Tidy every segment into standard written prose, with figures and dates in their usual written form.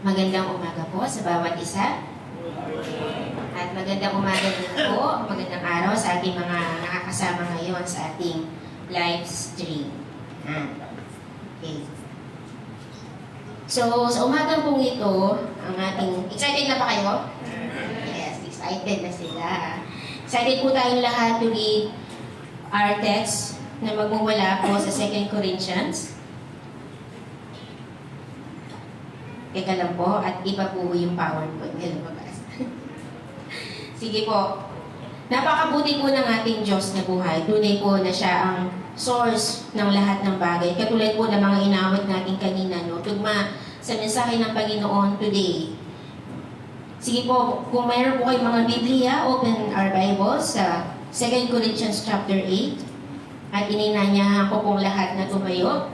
Magandang umaga po sa bawat isa. At magandang umaga din po, magandang araw sa ating mga nakakasama ngayon sa ating live stream. Okay. So, sa umagang pong ito, ang ating... Excited na ba kayo? Yes, excited na sila. Excited po tayong lahat to read our text na magmumula po sa 2 Corinthians. Teka lang po, at iba po yung PowerPoint na lumabas. Sige po. Napakabuti po ng ating Diyos na buhay. Tunay po na siya ang source ng lahat ng bagay. Katulad po ng mga inawit natin kanina, no? Tugma sa mensahe ng Panginoon today. Sige po, kung mayroon po kayong mga Biblia, open our Bibles sa 2 Corinthians chapter 8. At ininanyahan ko pong lahat na tumayo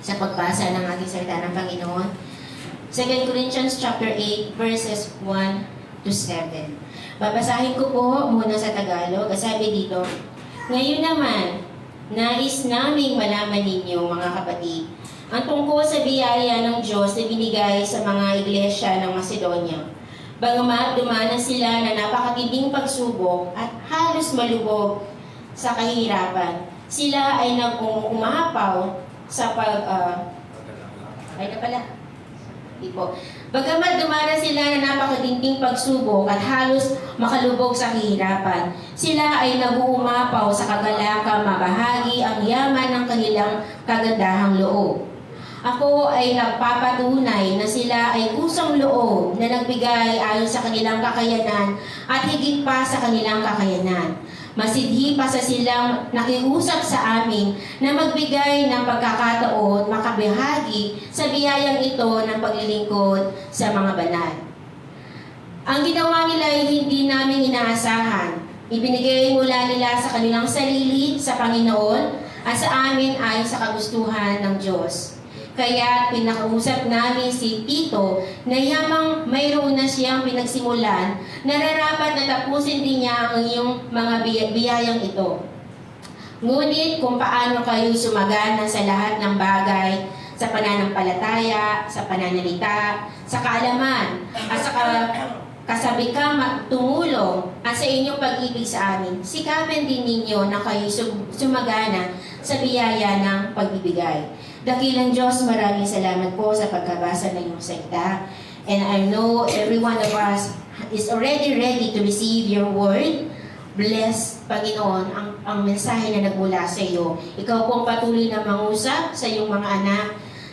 sa pagbasa ng ating salita ng Panginoon. 2 Corinthians chapter 8 verses 1 to 7. Babasahin ko po muna sa Tagalog. Sabi dito, ngayon naman, nais naming malaman ninyo, mga kapatid, ang tungkol sa biyaya ng Diyos na binigay sa mga iglesia ng Macedonia. Bagamat dumanas sila na napakatinding pagsubok at halos malubog sa kahirapan, sila ay umapaw sa Bagamat dumanas sila na napakatinding pagsubok at halos makalubog sa kahirapan, sila ay nag-uumapaw sa kagalakan mabahagi ang yaman ng kanilang kagandahang loob. Ako ay nagpapatunay na sila ay kusang loob na nagbigay ayon sa kanilang kakayanan at higit pa sa kanilang kakayanan. Masidhi pa sa silang nakiusap sa amin na magbigay ng pagkakataon makabahagi sa biyayang ito ng paglilingkod sa mga banal. Ang ginawa nila ay hindi namin inaasahan. Ibinigay mula nila sa kanilang sarili sa Panginoon at sa amin ay sa kagustuhan ng Diyos. Kaya pinakausap namin si Tito na yamang mayroon na siyang pinagsimulan, nararapat na tapusin din niya ang iyong mga biyayang ito. Ngunit kung paano kayo sumagana sa lahat ng bagay, sa pananampalataya, sa pananalita, sa kaalaman, at sa kasabikang tumulong at sa inyong pag-ibig sa amin, sikapin din ninyo na kayo sumagana sa biyaya ng pagbibigay. Dakilang Diyos, maraming salamat po sa pagkabasa ng iyong salita. And I know every one of us is already ready to receive your word. Bless, Panginoon, ang mensahe na nagmula sa iyo. Ikaw po ang patuloy na mangusap sa iyong mga anak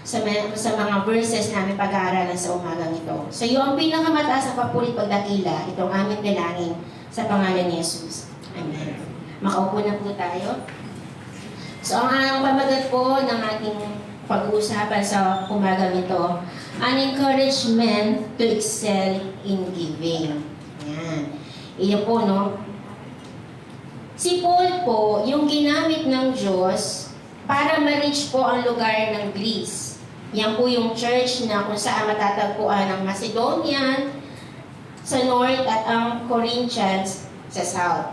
sa mga verses namin pag-aaralan sa umagang ito. Sa iyo ang pinakamataas na papulit pagdakila, itong aming dalangin sa pangalan ni Jesus. Amen. Makaupo na po tayo. So, ang pamagat po ng ating pag-uusapan sa umagang ito, an encouragement to excel in giving. Yan. Iyon po, no? Si Paul po, yung ginamit ng Diyos para ma-reach po ang lugar ng Greece. Yan po yung church na kung saan matatagpuan ang Macedonian sa north at ang Corinthians sa south.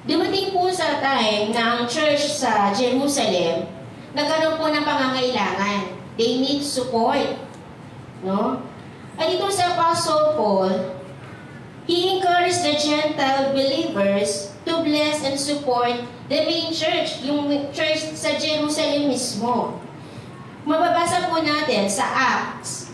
Dumating po sa time na ang church sa Jerusalem, nagkaroon po ng pangangailangan. They need support. No? At ito sa Apostle Paul, he encouraged the Gentile believers to bless and support the main church, yung church sa Jerusalem mismo. Mababasa po natin sa Acts,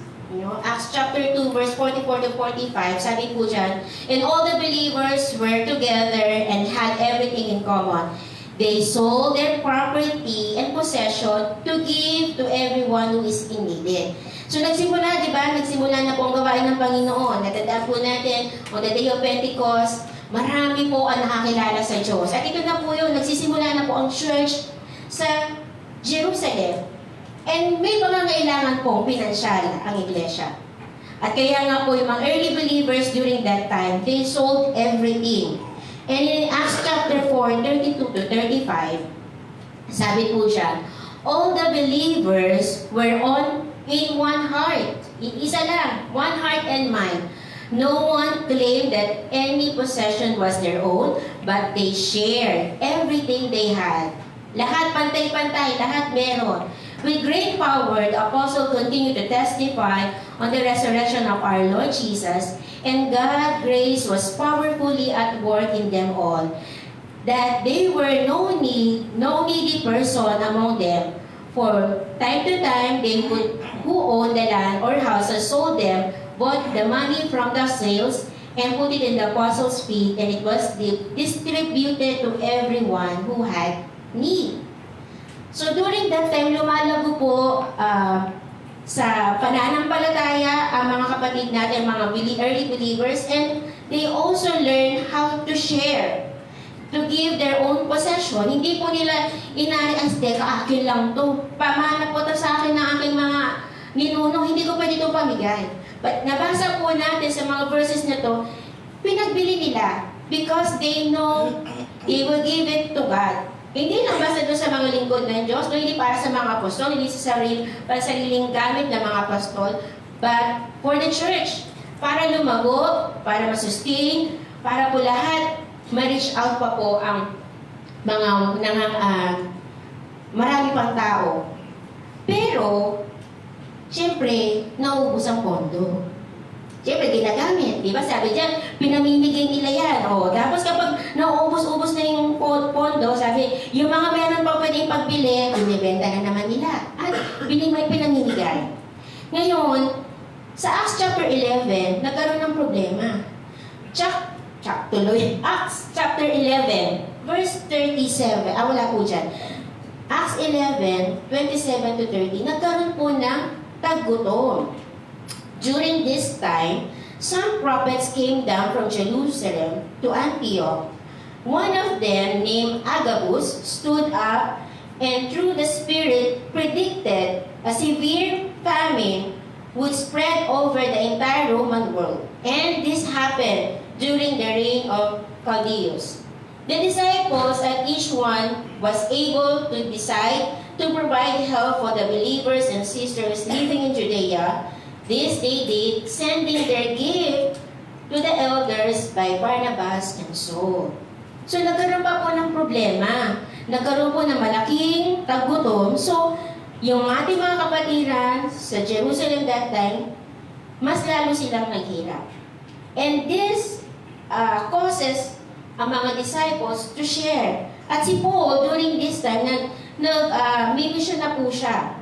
Acts chapter 2, verse 44 to 45, sabi po dyan, and all the believers were together and had everything in common. They sold their property and possession to give to everyone who is in need. So nagsimula, di ba? Nagsimula na po ang gawain ng Panginoon. Natandaan po natin, on the day of Pentecost, marami po ang nakakilala sa Diyos. At ito na po yun, nagsisimula na po ang church sa Jerusalem. And may pangangailangan pong pinansyal ang iglesia. At kaya nga po yung mga early believers during that time, they sold everything. And in Acts chapter 4, 32 to 35, sabi po siya, all the believers were in one heart. Isa lang, one heart and mind. No one claimed that any possession was their own, but they shared everything they had. Lahat pantay-pantay, lahat meron. With great power, the apostle continued to testify on the resurrection of our Lord Jesus, and God's grace was powerfully at work in them all, that they were no needy person among them. For time to time, they would, who owned the land or houses, sold them, bought the money from the sales, and put it in the apostles' feet, and it was distributed to everyone who had need. So during that time, lumalago po sa pananampalataya ang mga kapatid natin, mga early believers, and they also learn how to share, to give their own possession. Hindi po nila inaari, teka, akin lang to. Pamana po to sa akin ng aking mga ninuno, hindi ko pwede itong pamigay. But nabasa po natin sa mga verses na to, pinagbili nila because they know they will give it to God. Hindi lang basta doon sa mga lingkod ng Diyos, no, hindi para sa mga apostol, hindi sa sariling gamit ng mga apostol, but for the church, para lumago, para masustain, para po lahat ma-reach out pa po ang mga marami pang tao. Pero, siyempre, naubos ang pondo. Siyempre, ginagamit. Di ba? Sabi dyan, pinamimigay nila yan. O, tapos kapag nauubos-ubos na yung pondo, sabi, yung mga meron pa pwedeng pagbili, binibenta na naman nila. At may pinamimigay. Ngayon, sa Acts chapter 11, nagkaroon ng problema. Acts chapter 11, verse 37. Wala po dyan. Acts 11, 27 to 30, nagkaroon po ng taggutom. During this time, some prophets came down from Jerusalem to Antioch. One of them, named Agabus, stood up and through the Spirit predicted a severe famine would spread over the entire Roman world. And this happened during the reign of Claudius. The disciples at each one was able to decide to provide help for the believers and sisters living in Judea. This they did, sending their gift to the elders by Barnabas and Saul. So nagkaroon pa po ng problema. Nagkaroon po ng malaking taggutom. So, yung ating mga kapatiran sa Jerusalem that time, mas lalo silang naghirap. And this causes ang mga disciples to share. At si Paul, during this time, may mission na po siya.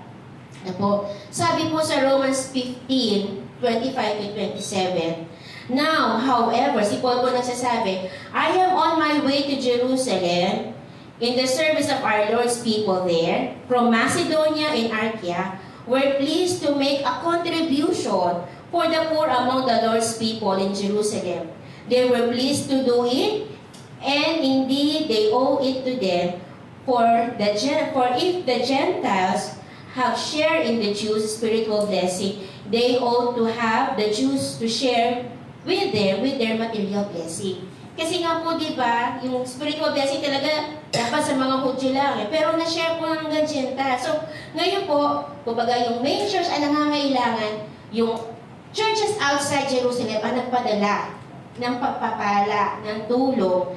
Sabi po sa Romans 15, 25 to 27, Now, however, si Paul po nagsasabi, I am on my way to Jerusalem in the service of our Lord's people there, from Macedonia and Achaia, were pleased to make a contribution for the poor among the Lord's people in Jerusalem. They were pleased to do it, and indeed they owe it to them, for if the Gentiles have share in the Jews' spiritual blessing, they ought to have the Jews to share with them with their material blessing. Kasi nga po, di ba, yung spiritual blessing talaga dapat sa mga Hudyo lang. Pero na-share po ng Gentile. So, ngayon po, kumbaga yung main church ay nangangailangan, yung churches outside Jerusalem ang nagpadala ng pagpapala, ng tulong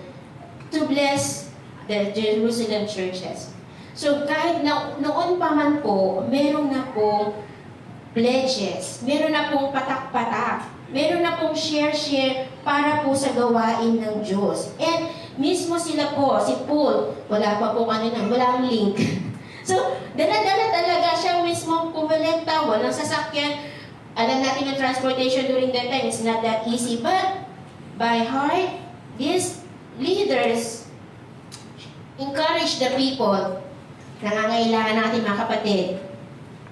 to bless the Jerusalem churches. So kahit noon pa man po, meron na pong pledges, meron na pong patak-patak, meron na pong share-share para po sa gawain ng Diyos. And mismo sila po, si Paul, wala pa pong walang link. So, dala-dala talaga siya mismo kumolekta, walang sasakyan. Alam natin yung transportation during that time, it's not that easy. But, by heart, these leaders encourage the people. Nangangailangan natin mga kapatid.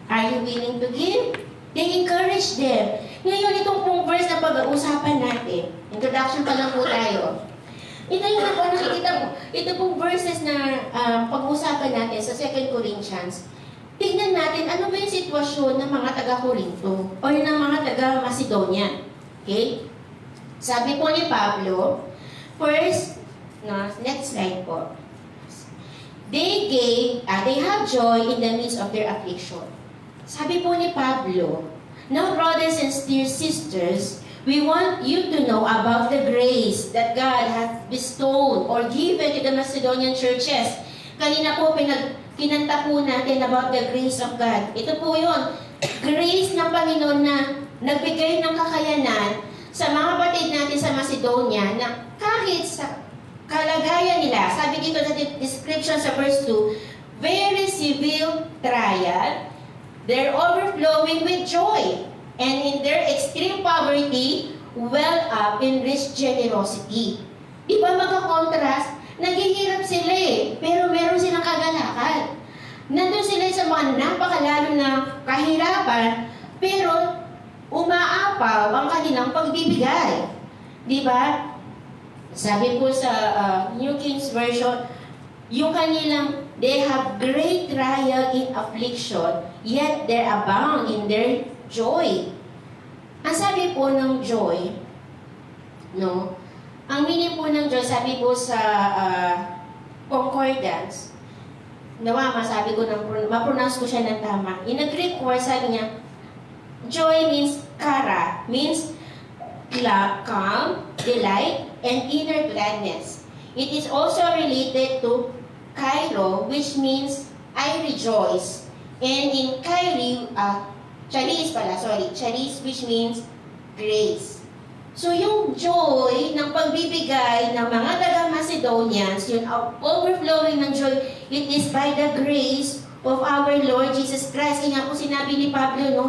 Are you willing to give? They encourage them. Ngayon, itong pong verse na pag-uusapan natin, introduction pa lang po tayo. Ito yung nakikita mo. Ito pong verses na pag-uusapan natin sa 2 Corinthians. Tingnan natin, ano ba yung sitwasyon ng mga taga-Corinto o ng mga taga-Macedonia. Okay? Sabi po ni Pablo, first, next slide po. They have joy in the midst of their affliction. Sabi po ni Pablo, now brothers and dear sisters, we want you to know about the grace that God hath bestowed or given to the Macedonian churches. Kanina po kinanta po natin about the grace of God. Ito po yun. Grace ng Panginoon na nagbigay ng kakayanan sa mga kapatid natin sa Macedonia na kahit sa kalagayan nila, sabi dito sa description sa verse 2, very severe trial, they're overflowing with joy, and in their extreme poverty, well up in rich generosity. Di ba magka-contrast? Naghihirap sila pero meron silang kagalakan. Nandun sila sa mga napakalalo na kahirapan, pero umaapaw ang kanilang pagbibigay. Di ba? Sabi po sa New King Version, yung kanilang, they have great trial in affliction, yet they abound in their joy. Ang sabi po ng joy, no? Ang meaning po ng joy, sabi po sa concordance, nawa, masabi ko, ma-pronounce ko siya ng tama. In a Greek word, sabi niya, joy means kara, means calm, delight, and inner gladness. It is also related to kairo, which means I rejoice. And in charis, which means grace. So yung joy ng pagbibigay ng mga taga-Macedonians, yung overflowing ng joy, it is by the grace of our Lord Jesus Christ. Kaya po sinabi ni Pablo, no,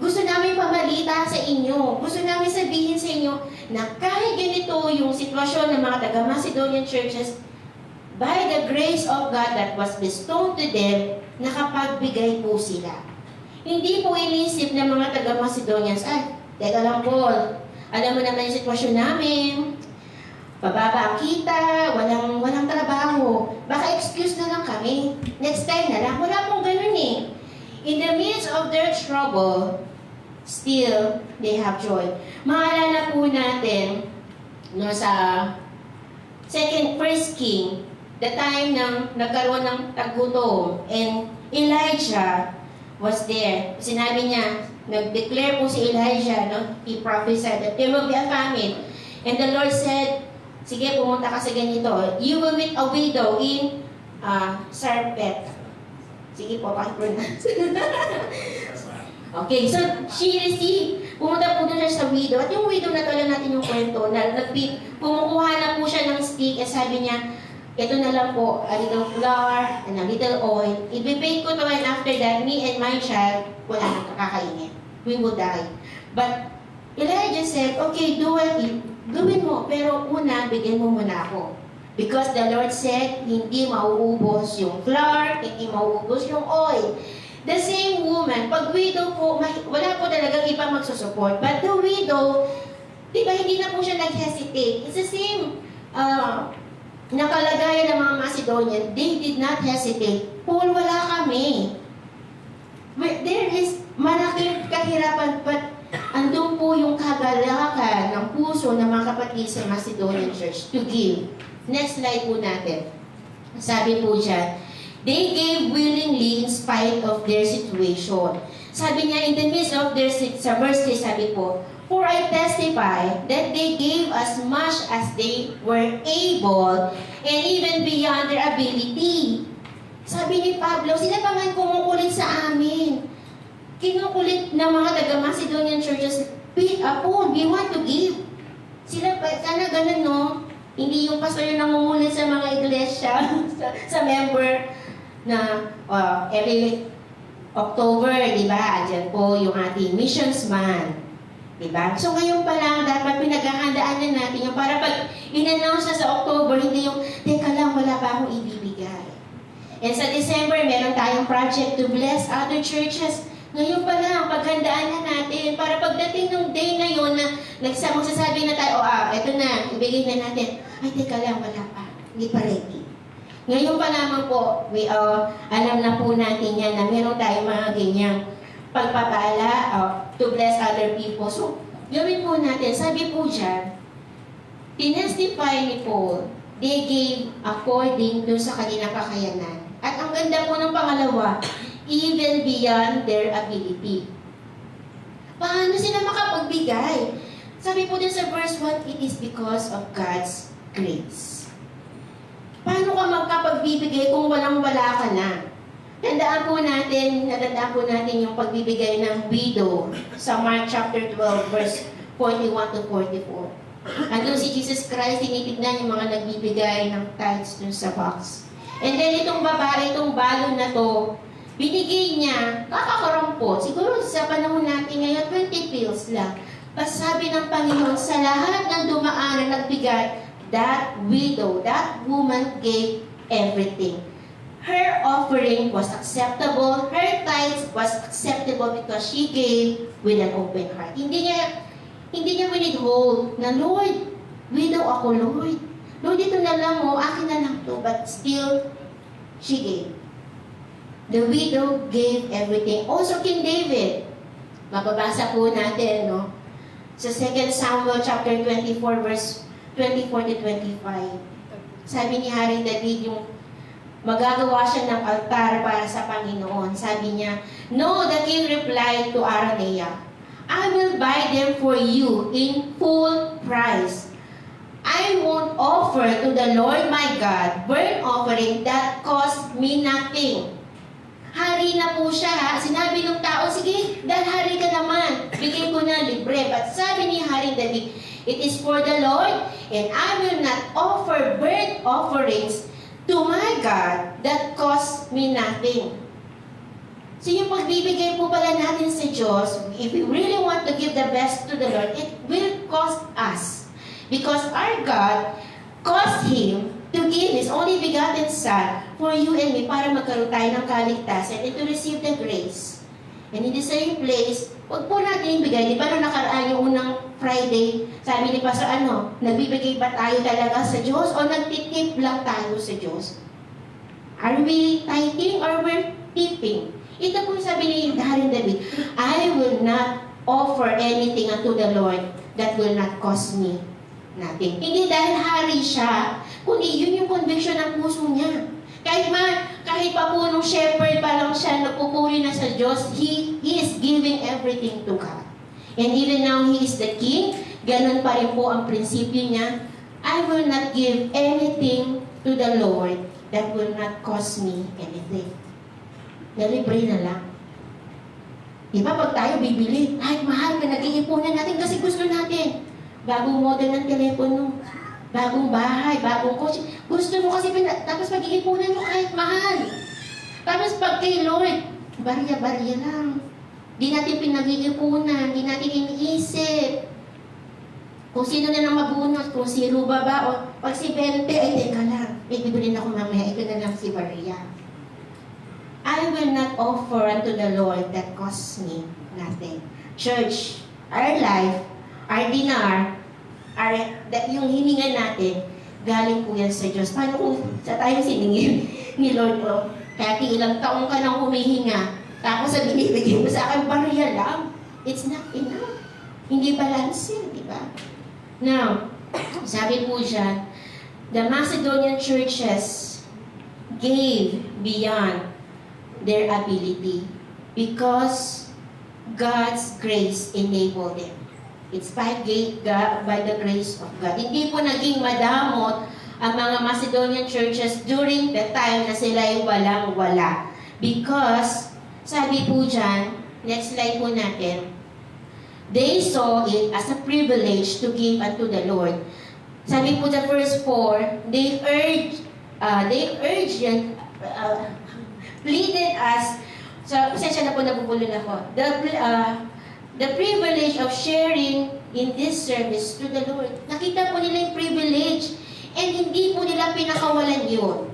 gusto namin pamalita sa inyo, gusto namin sabihin sa inyo na kahit ganito yung sitwasyon ng mga taga-Macedonian churches, by the grace of God that was bestowed to them, nakapagbigay po sila. Hindi po inisip ng mga taga-Macedonians, teka lang po, alam mo naman yung sitwasyon namin, pababa ang kita, walang trabaho, baka excuse na lang kami, next time na lang. Wala pong ganun eh. In the midst of their trouble, still, they have joy. Maalala po natin, no, sa First King, the time nang nagkaroon ng tagutom, and Elijah was there. Sinabi niya, nag-declare po si Elijah, no? He prophesied that there will be a famine. And the Lord said, sige, pumunta ka sa ganito. You will meet a widow in Sarepta. Sige po, pakipronounce. Okay, so she received, pumunta po doon siya sa widow. At yung widow na to, alam natin yung kwento, na pumukuha na po siya ng stick, at sabi niya, ito na lang po, a little flour and a little oil. Ibibake ko to, and after that, me and my child, wala nang kakakainin. We will die. But Elijah said, okay, do it. Gawin mo, pero una, bigyan mo muna ako. Because the Lord said, hindi mauubos yung flour, hindi mauubos yung oil. The same woman, pag widow po, wala po talagang ibang magsusupport. But the widow, di ba, hindi na po siya nag-hesitate. It's the same nakalagayan ng mga Macedonian. They did not hesitate. Paul, wala kami. There is malaking kahirapan, but andun po yung kagalakan ng puso ng mga kapatid sa Macedonian Church to give. Next slide po natin. Sabi po dyan, they gave willingly in spite of their situation. Sabi niya, in the midst of their, sa verse 3, sabi po, for I testify that they gave as much as they were able and even beyond their ability. Sabi ni Pablo, sila pa man kumukulit sa amin. Kinukulit ng mga taga-Macedonian churches, Paul, we want to give. Sila pa, sana ganun, no? Hindi yung pastor yung nangungulit sa mga iglesia, sa member na every October, di ba? Andyan po yung ating missions man. Diba? So ngayon pa lang, dapat pinaghahandaan na natin yung para pag in-announce na sa October, hindi yung, teka lang, wala pa akong ibibigay. And sa December, meron tayong project to bless other churches. Ngayon pa lang, paghandaan na natin para pagdating ng day na yun na magsasabi na tayo, eto na, ibigay na natin. Ay, teka lang, wala pa. Hindi pa ready. Ngayon pa lamang po, alam na po natin yan na meron tayong mga ganyang pagpapala to bless other people. So, gawin po natin. Sabi po dyan, tinestify ni Paul, they gave according to sa kanilang kakayanan. At ang ganda po ng pangalawa, even beyond their ability. Paano sila makapagbigay? Sabi po din sa verse 1, it is because of God's grace. Paano ka magkapagbibigay kung walang-wala ka na? Natandaan po natin yung pagbibigay ng widow sa Mark chapter 12, verse 41 to 44. Andun si Jesus Christ, tinitignan yung mga nagbibigay ng tithes dun sa box. And then itong babae, itong balon na to, binigay niya, kakakarampot. Siguro sa panahon natin ngayon, 20 pills lang. Basta sabi ng Panginoon, sa lahat ng dumaan na nagbigay, that widow, that woman gave everything. Her offering was acceptable. Her tithes was acceptable because she gave with an open heart. Hindi niya withhold na, Lord, widow ako, Lord. Lord, ito na lang mo, akin na lang to. But still, she gave. The widow gave everything. Also King David. Mababasa po natin, no? Sa 2 Samuel chapter 24, verse 24 to 25. Sabi ni Haring David, yung magagawa siya ng altar para sa Panginoon. Sabi niya, "No," the king replied to Araunah, "I will buy them for you in full price. I won't offer to the Lord my God burnt offering that cost me nothing." Hari na po siya, ha? Sinabi ng tao, sige, dahil hari ka naman, bigay ko na libre. But sabi ni Haring David, "It is for the Lord, and I will not offer burnt offerings to my God that cost me nothing." So yung pagbibigay po pala natin sa Diyos, if we really want to give the best to the Lord, it will cost us. Because our God cost Him to give His only begotten Son for you and me para magkaroon tayo ng kaligtasan and to receive the grace. And in the same place, huwag po natin ibigay. Di ba nung nakaraan yung unang Friday, sabi ni Pastor, nagbibigay ba tayo talaga sa Diyos o nagtitip lang tayo sa Diyos? Are we tithing or we're tipping? Ito po sabi ni Haring David, "I will not offer anything unto the Lord that will not cost me nothing." Hindi dahil hari siya, kundi yun yung conviction ng puso niya. Kahit pa po nung shepherd pa lang siya, nagpupuri na sa Diyos, he is giving everything to God. And even now, He is the King. Ganun pa rin po ang prinsipyo niya. I will not give anything to the Lord that will not cost me anything. Nalibre na lang. Diba pag tayo bibili, ay mahal ka, nag-iipunan natin kasi gusto natin. Bagong model ng telepono, bagong bahay, bagong kotse. Gusto mo kasi, tapos pag-iipunan mo kahit mahal. Tapos pag kay Lord, barya-barya lang. Di natin pinag-iipunan, di natin iniisip. Kung sino na lang mabunot, kung si Ruba ba, o pag si Bente, ay teka lang, may bibilin ako mamaya, ito na lang si Maria. I will not offer unto the Lord that costs me nothing. Church, our life, our dinar, yung hininga natin, galing po yan sa Diyos. Paano kung sa tayo siningin ni Lord ko, kahit ilang taong ka nang humihinga, tapos sa binibigay mo sa akin, barya lang. It's not enough. Hindi balancing, di ba? Now, sabi po dyan, the Macedonian churches gave beyond their ability because God's grace enabled them. It's by the grace of God. Hindi po naging madamot ang mga Macedonian churches during the time na sila ay walang-wala. Because, sabi po dyan, next slide po natin, they saw it as a privilege to give unto the Lord. Sabi po sa verse 4, they urged and pleaded us, so pasensya na po, nabubulol ako, the privilege of sharing in this service to the Lord. Nakita po nila yung privilege and hindi po nila pinakawalan yun.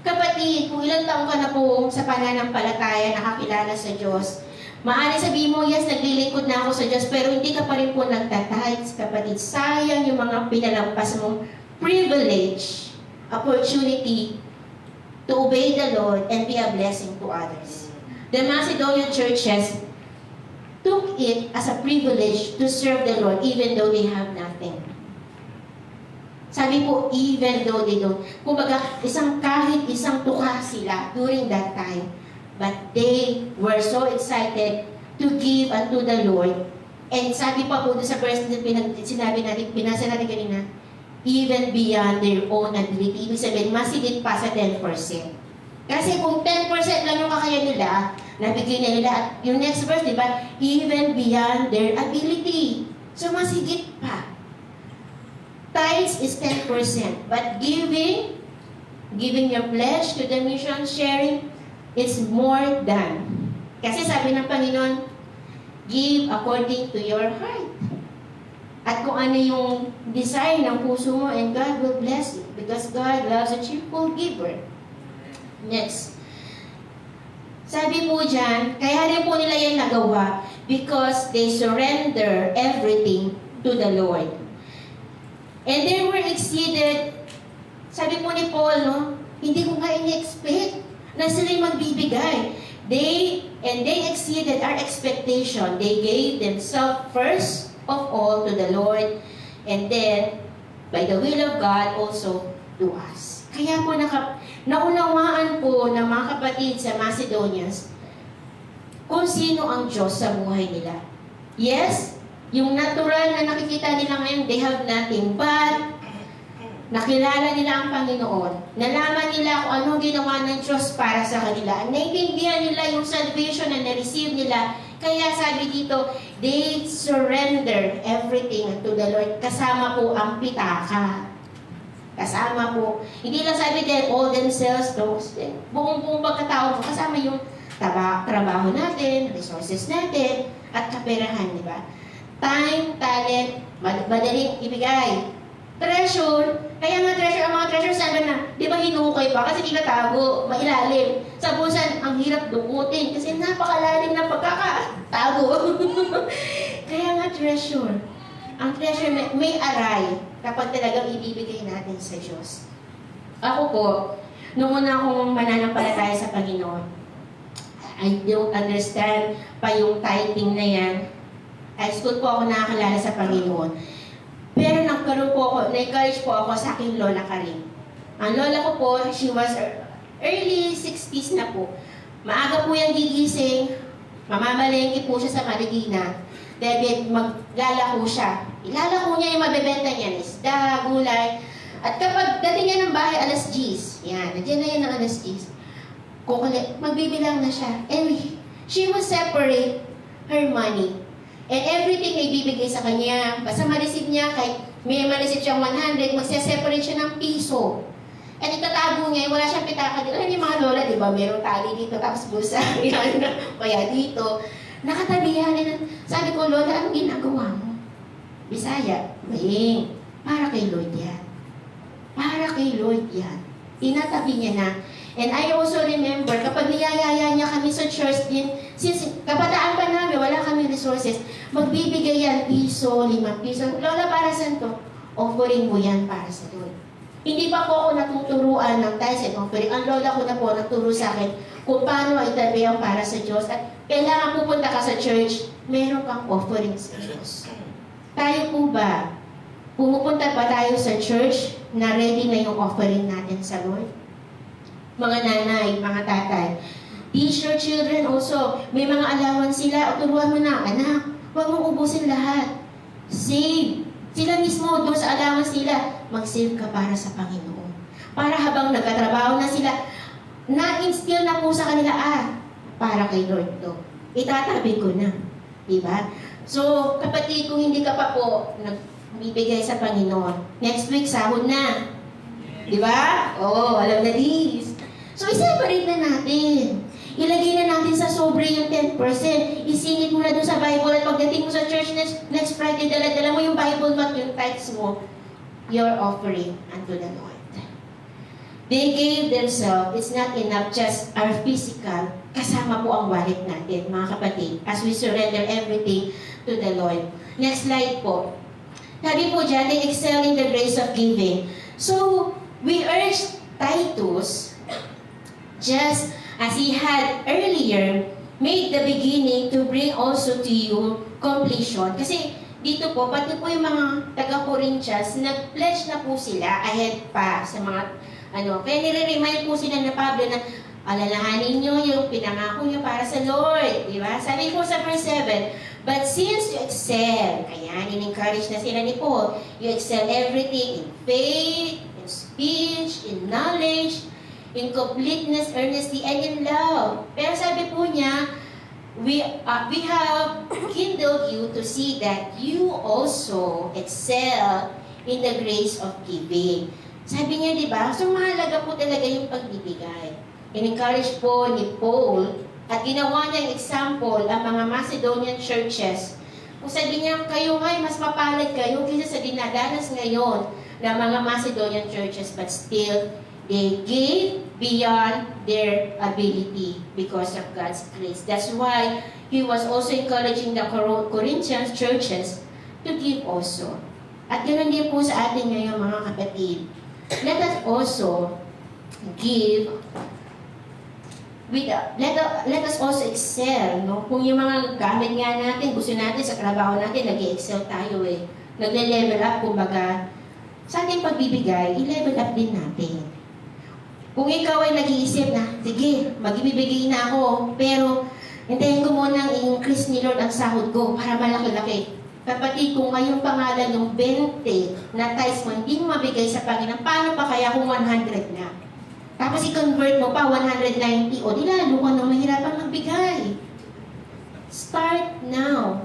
Kapatid, kung ilang taong ka na po sa pananampalataya, nakakilala sa Diyos, maaari sabihin mo, yes, naglilingkod na ako sa Diyos, pero hindi ka pa rin po nagtatides, kapatid. Sayang yung mga pinalampas mong privilege, opportunity to obey the Lord and be a blessing to others. The Macedonian churches took it as a privilege to serve the Lord even though they have nothing. Sabi po, even though they don't. Kumbaga, kahit isang tuka sila during that time. But they were so excited to give unto the Lord. And sabi pa po sa verse na sinabi natin, binasa natin kanina, even beyond their own ability. Ibig sabihin, masigit pa sa 10%. Kasi kung 10% lang yung kakaya nila, nabigay na nila, at yung next verse, di ba? Even beyond their ability. So, masigit pa. Tithes is 10%. But giving your pledge to the mission, sharing, it's more than. Kasi sabi ng Panginoon, give according to your heart. At kung ano yung desire ng puso mo, and God will bless you. Because God loves a cheerful giver. Next. Sabi po dyan, kaya rin po nila yan nagawa because they surrender everything to the Lord. And they were exceeded. Sabi po ni Paul, no? Hindi ko nga in-expect na sila'y magbibigay. They exceeded our expectation. They gave themselves first of all to the Lord, and then, by the will of God, also to us. Kaya po naunawaan po ng mga kapatid sa Macedonians kung sino ang Diyos sa buhay nila. Yes, yung natural na nakikita nila ngayon, they have nothing, but nakilala nila ang Panginoon. Nalaman nila kung anong ginawa ng Diyos para sa kanila. Naintindihan nila yung salvation na na-receive nila. Kaya sabi dito, they surrender everything to the Lord. Kasama po ang pitaka. Kasama po. Hindi lang sabi din, all themselves, those. Buong pagkatao mo, kasama yung trabaho natin, resources natin, at kaperahan, di ba? Time, talent, madaling ibigay. Treasure, kaya nga treasure, ang mga treasure sabi na, di ba hinukay pa kasi tinatago, mailalim. Sa busan, ang hirap dukutin kasi napakalalim na pagkakatago. Kaya nga treasure. Ang treasure may aray kapag talagang ibibigay natin sa Diyos. Ako po, noong una akong mananampalataya sa Panginoon, I don't understand pa yung tithing na yan. High school po ako nakakalala sa Panginoon. Pero nagkaroon po ako, na-encourage po ako sa aking lola Karin. Ang lola ko po, she was early 60s na po. Maaga po yung gigising, mamamalengke po siya sa Marikina. Dahil maglalako siya. Ilalako niya yung mabebenta niya, isda, gulay. At kapag dating niya ng bahay, alas 10. Yan, nandiyan na yan ng alas 10. Magbibilang na siya. And she will separate her money. And everything ay bibigay sa kanya. Basta ma-receive niya, kahit may ma-receive siyang 100, magse-separate siya ng piso. At itatago niya, wala siyang pitaka dito. Alam niyo mga lola, di ba? Merong tali dito, tapos bulsa. Kaya dito. Nakatabihan na. Sabi ko, lola, anong ginagawa mo? Bisaya. Maying. Para kay Lord yan. Para kay Lord yan. Tinatabi niya na. And I also remember, kapag niyayaya niya kami sa church din, since kabataan pa namin, wala kami resources, magbibigay yan, piso, 5 piso. Lola, para saan to? Offering mo yan para sa Lord. Hindi pa po ako natuturuan ng tithes and offering. Ang lola ko na po nagturo sa akin kung paano itabi ang para sa Diyos. At kailangan pupunta ka sa church, meron kang offering sa Diyos. Tayo po ba? Pumupunta ba tayo sa church na ready na yung offering natin sa Lord? Mga nanay, mga tatay. Teach your children also. May mga allowance sila. O turuan mo na, anak, huwag mong ubusin lahat. Save. Sila mismo doon sa allowance nila, mag-save ka para sa Panginoon. Para habang nagkatrabaho na sila, na-instill na po sa kanila, para kay Lord to. Itatabi ko na. Diba? So, kapatid, kung hindi ka pa po nagbibigay sa Panginoon, next week, sahod na. Diba? Oh, alam na this. So, i-separate na natin. Ilagay na natin sa sobre yung 10%. Isingit mo na doon sa Bible at pagdating mo sa church next Friday, dala-dala mo yung Bible at yung tithes mo, your offering unto the Lord. They gave themselves. It's not enough just our physical. Kasama po ang wallet natin, mga kapatid, as we surrender everything to the Lord. Next slide po. Sabi po dyan, they excel in the grace of giving. So, we urge Titus, just as he had earlier made the beginning to bring also to you completion. Kasi dito po, pati po yung mga taga-Corinthians, nag-pledge na po sila ahead pa sa mga kaya nire-remind po sila na Pablo na alalahanin nyo yung pinangako nyo para sa Lord. Di ba? Sabi po sa verse 7, But since you excel, ayan, in-encourage na sila ni Paul, you excel everything in faith, in speech, in knowledge, in completeness, earnestly, and in love. Pero sabi po niya, we have kindled you to see that you also excel in the grace of giving. Sabi niya, di ba? So, mahalaga po talaga yung pagbibigay. In-encourage po ni Paul at ginawa niyang example ang mga Macedonian churches. Kung sabi niya, kayo ngay, mas mapalad kayo kaysa sa dinadanas ngayon ng mga Macedonian churches, but still, they gave beyond their ability because of God's grace. That's why he was also encouraging the Corinthian churches to give also. At ganoon din po sa atin ngayon, mga kapatid. Let us also give let us also excel, no? Kung yung mga gamit nga natin, gusto natin sa trabaho natin, nag-excel tayo eh. Nagle-level up, kumbaga, sa ating pagbibigay, i-level up din natin. Kung ikaw ay nag-iisip na, sige, magbibigay na ako, pero hintayin ko muna ang i-increase ni Lord ang sahod ko para malaki-laki. Kapatid, kung ngayong pangalan yung 20 na tithes mo, hindi mo mabigay sa Panginoon, paano pa kaya kung 100 na? Tapos i-convert mo pa 190, o di lalo ka nang mahirapan magbigay. Start now.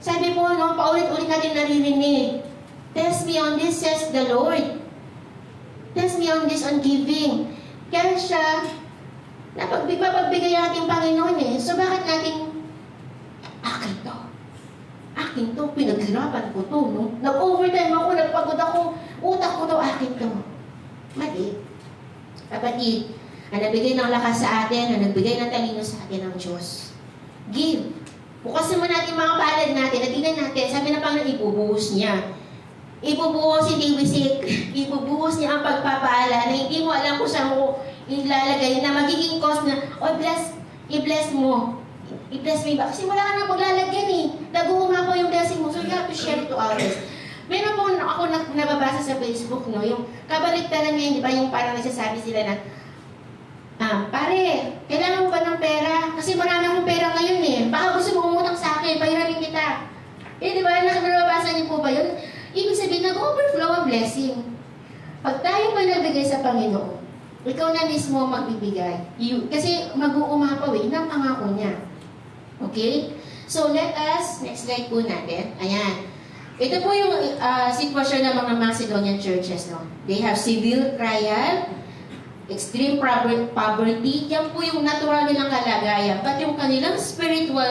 Sabi po, no, paulit-ulit natin naririnig. Test me on this, says the Lord. Test me on this, on giving. Kaya siya, napagbigay natin Panginoon eh. So bakit natin, akin to. Akin to, pinaghirapan ko to, no? Nag-overtime ako, nagpagod ako, utak ko to, akin to. Mali. Kapatid, ang nagbigay ng lakas sa atin, ang nagbigay ng talino sa atin ang Diyos. Give. Bukasin mo natin mga palad natin, at tingnan natin, sabi ng Panginoon, ibubuhos niya. Ibubuhos, hindi wisik. Ibubuhos niya ang pagpapaala na hindi mo alam kung saan mo ilalagay, na magiging cause na, oh, i-bless mo. I-bless me ba? Kasi wala ka na paglalagyan eh. Naguhuma po yung blessing mo, so you have to share it to others. Meron po ako nababasa sa Facebook, no, yung kabaligtaran ngayon, di ba, yung parang nagsasabi sila na, pare, kailangan mo ba ng pera? Kasi marami akong pera ngayon eh. Baka gusto mo umutang sa akin, pahiramin kita. Eh, di ba, nababasa niyo po ba yun? Ibig sabihin, nag-overflow ang blessing. Pag tayo ba nagbigay sa Panginoon, ikaw na mismo magbibigay. Kasi mag-uumapaw eh, ang pangako niya. Okay? So, let us, next slide po natin. Ayan. Ito po yung sitwasyon ng mga Macedonian churches. No? They have severe trial, extreme poverty. Yan po yung natural nilang kalagayan. But yung kanilang spiritual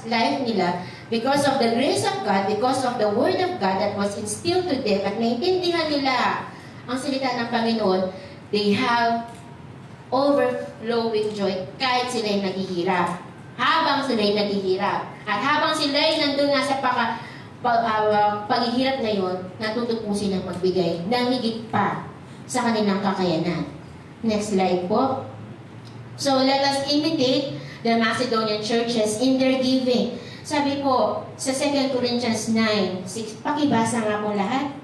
life nila, because of the grace of God, because of the Word of God that was instilled to them, at naintindihan nila ang salita ng Panginoon, they have overflowing joy kahit sila'y naghihirap. Habang sila'y naghihirap. At habang sila'y nandun nga sa paghihirap na yun, natuto po silang magbigay ng higit pa sa kanilang kakayanan. Next slide po. So, let us imitate the Macedonian churches in their giving. Sabi po, sa 2 Corinthians 9:6, pakibasa nga po lahat.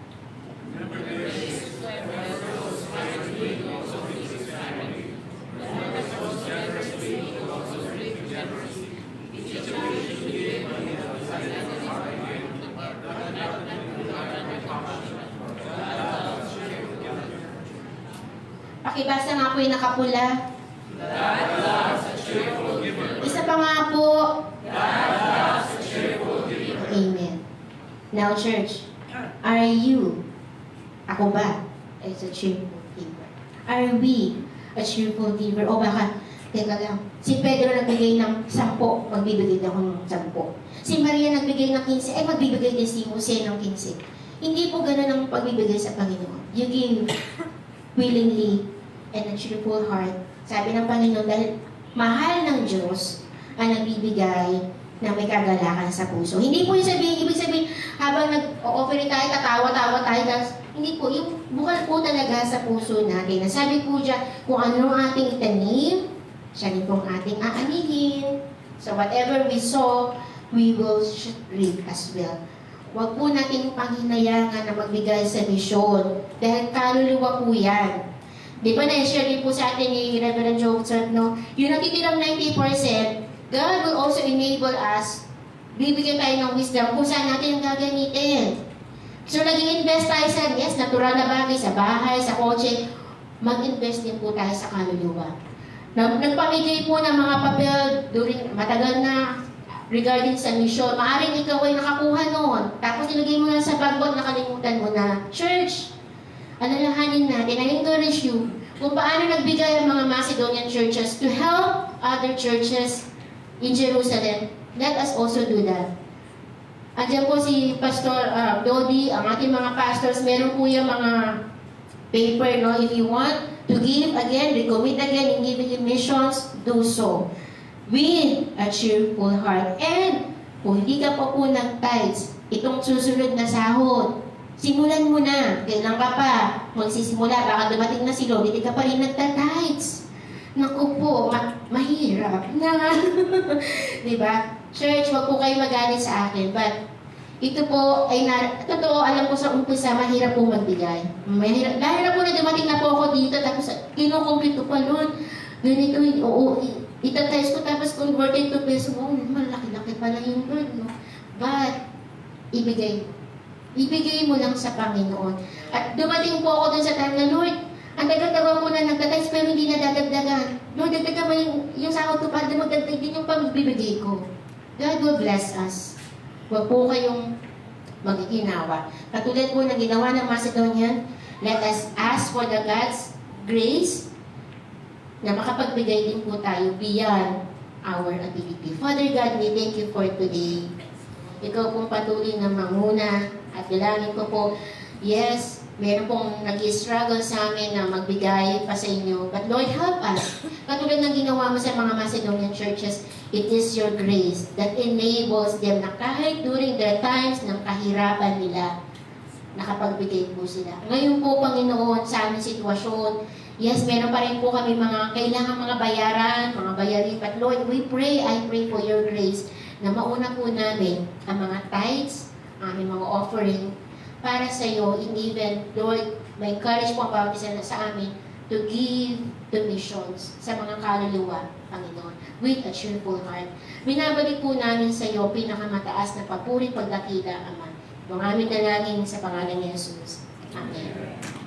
Pakibasa nga po yung nakapula. Isa pa nga po. Amen. Now, church, are you, ako ba, as a cheerful giver? Are we a cheerful giver? O baka, teka lang, si Pedro nagbigay ng 10, magbibigay din ako ng 10. Si Maria nagbigay ng 15, ay magbibigay din si Jose ng 15. Hindi po ganun ang pagbibigay sa Panginoon. You give willingly and a cheerful heart. Sabi ng Panginoon, dahil mahal ng Diyos ang nagbibigay na may kagalakan sa puso. Hindi po yung sabihin, ibig sabihin, habang nag-offer tayo, tatawa-tawa tayo, hindi po, yung bukal po talaga sa puso natin. Nasabi po dyan, kung ano ang ating itanim, siya rin pong ating aanihin. So whatever we sow, we will reap as well. Huwag po natin panghinayangan na magbigay sa misyon. Dahil kaluluwa po yan. Di ba na-share din po sa atin ni Reverend Joseph, no? Yung natitirang 90%, God will also enable us bibigyan tayo ng wisdom kung saan natin ang gagamitin. So, nag-i-invest tayo sa, yes, natural na bagay, sa bahay, sa kotse. Mag-invest din po tayo sa kaluluwa. Nagpamigay po ng mga papel during, matagal na, regarding sa mission. Maaring ikaw ay nakakuha noon. Tapos nilagay mo na sa bagbot, nakalimutan mo na. Church, alalahanin natin, I encourage you, kung paano nagbigay ang mga Macedonian churches to help other churches in Jerusalem. Let us also do that. Andiyan po si Pastor Dodi, ang ating mga pastors, meron po yung mga paper, no? If you want to give again, recommit again in giving in missions, do so. With a cheerful heart. And kung hindi ka pa po nag-tithes, itong susunod na sahod, simulan mo na. Kailan ka pa magsisimula? Baka dumating na si Lord, hindi ka pa rin nagta-tithes. Naku po, mahirap na. Diba? Church, wag po kayo magalit sa akin. But, ito po ay totoo, alam ko sa umpisa, mahirap po magbigay. Mahirap. Dahil na po na dumating na po ako dito, tapos kinukumplit ko pa, Lord, ganito, oo, itatest ko, tapos converted to peso mo, malaki-laki pala yung Lord, no? But, ibigay mo. Ibigay mo lang sa Panginoon. At dumating po ako dun sa time na, Lord, ang tagal-tagal ko na nagtatest, pero hindi na dadagdagan. Lord, dagdagan mo yung sahod ko para magdagdag din yung pagbibigay ko. God will bless us. Huwag po kayong magiginawa. Katulad po ng ginawa ng Macedonian, let us ask for the God's grace na makapagbigay din po tayo beyond our ability. Father God, we thank you for today. Ikaw pong patuloy na manguna at bilangin ko po, yes, meron pong nag-struggle sa amin na magbigay pa sa inyo. But Lord, help us. Katulad ng ginawa mo sa mga Macedonian churches, it is your grace that enables them na kahit during their times ng kahirapan nila, nakapagbigay po sila. Ngayon po, Panginoon, sa aming sitwasyon, yes, meron pa rin po kami mga kailangan mga bayaran, mga bayarin. But Lord, I pray for your grace na mauna po namin ang mga tithes, aming mga offering, para sa iyo, and even, Lord, may encourage po ang bawat isa na sa amin to give to missions sa mga kaluluwa, Panginoon, with a cheerful heart. Binabalik po namin sa iyo pinakamataas na papuri pagdakila, Ama. Ang aming dalangin sa pangalan ni Jesus. Amen.